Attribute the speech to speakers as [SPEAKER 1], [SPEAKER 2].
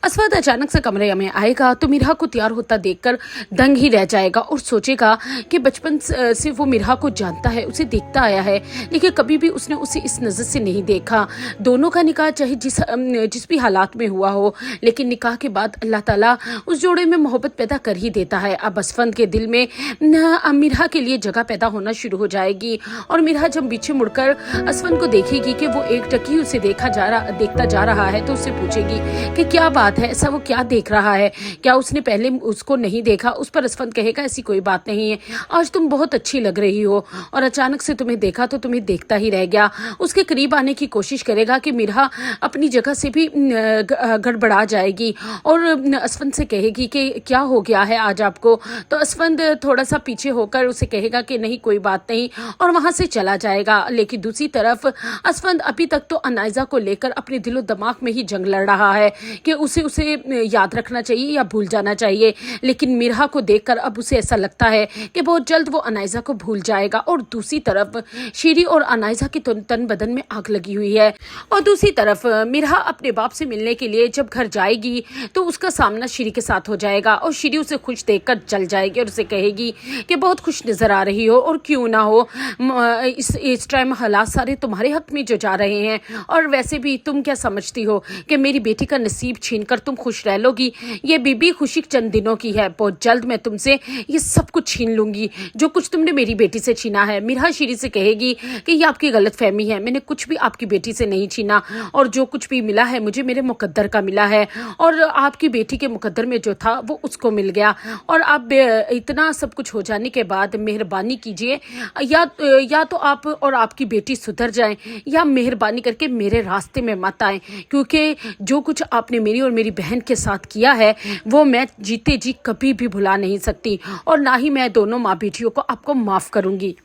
[SPEAKER 1] असफद अचानक से कमरे में आएगा तो मिरहा को तैयार होता देखकर दंग ही रह जाएगा और सोचेगा कि बचपन से वो मिरहा को जानता है, उसे देखता आया है, लेकिन कभी भी उसने उसे इस नज़र से नहीं देखा। दोनों का निकाह चाहे जिस भी हालात में हुआ हो, लेकिन निकाह के बाद अल्लाह ताला उस जोड़े में मोहब्बत पैदा कर ही देता है। अब असफंद के दिल में मिरहा के लिए जगह पैदा होना शुरू हो जाएगी और मिरहा जब पीछे मुड़कर असफंद को देखेगी कि वो एक टकी उसे देखता जा रहा है तो उससे पूछेगी कि क्या बात है, ऐसा वो क्या देख रहा है, क्या उसने पहले उसको नहीं देखा। उस पर असफंद कहेगा ऐसी कोई बात नहीं है, आज तुम बहुत अच्छी लग रही हो और अचानक से तुम्हें देखा तो तुम्हें देखता ही रह गया। उसके करीब आने की कोशिश करेगा कि मिरहा अपनी जगह से भी गड़बड़ा जाएगी और असफंद से कहेगी कि क्या हो गया है आज आपको। तो असफंद थोड़ा सा पीछे होकर उसे कहेगा कि नहीं कोई बात नहीं और वहां से चला जाएगा। लेकिन दूसरी तरफ असफंद अभी तक तो अनाइजा को लेकर अपने दिलो दिमाग में ही जंग लड़ रहा है कि उसे याद रखना चाहिए या भूल जाना चाहिए। लेकिन मिरहा को देखकर अब उसे ऐसा लगता है कि बहुत जल्द वो अनाइजा को भूल जाएगा। और दूसरी तरफ शीरी और अनाइजा की तन बदन में आग लगी हुई है। और दूसरी तरफ मिरहा अपने बाप से मिलने के लिए जब घर जाएगी तो उसका सामना शीरी के साथ हो जाएगा और शीरी उसे खुश देखकर चल जाएगी और उसे कहेगी कि बहुत खुश नजर आ रही हो और क्यों ना हो, इस टाइम हालात सारे तुम्हारे हक में जो जा रहे हैं और वैसे भी तुम क्या समझती हो कि मेरी बेटी का नसीब छीनकर तुम खुश रह लोगी। ये बीबी खुशी चंद दिनों की है, बहुत जल्द मैं तुमसे ये सब कुछ छीन लूंगी जो कुछ तुमने मेरी बेटी से छीना है। मिरहा शीरी से कहेगी कि ये आपकी गलत फहमी है, मैंने कुछ भी आपकी बेटी से नहीं छीना और जो कुछ भी मिला है मुझे मेरे मुकद्दर का मिला है और आपकी बेटी के मुकद्दर में जो था वो उसको मिल गया। और अब इतना सब कुछ हो जाने के बाद मेहरबानी कीजिए, या तो आप और आपकी बेटी सुधर जाएं या मेहरबानी करके मेरे रास्ते में मत आएं, क्योंकि जो कुछ आपने मेरी और मेरी बहन के साथ किया है वो मैं जीते जी कभी भी भुला नहीं सकती और ना ही मैं दोनों माँ बेटियों को आपको माफ़ करूंगी।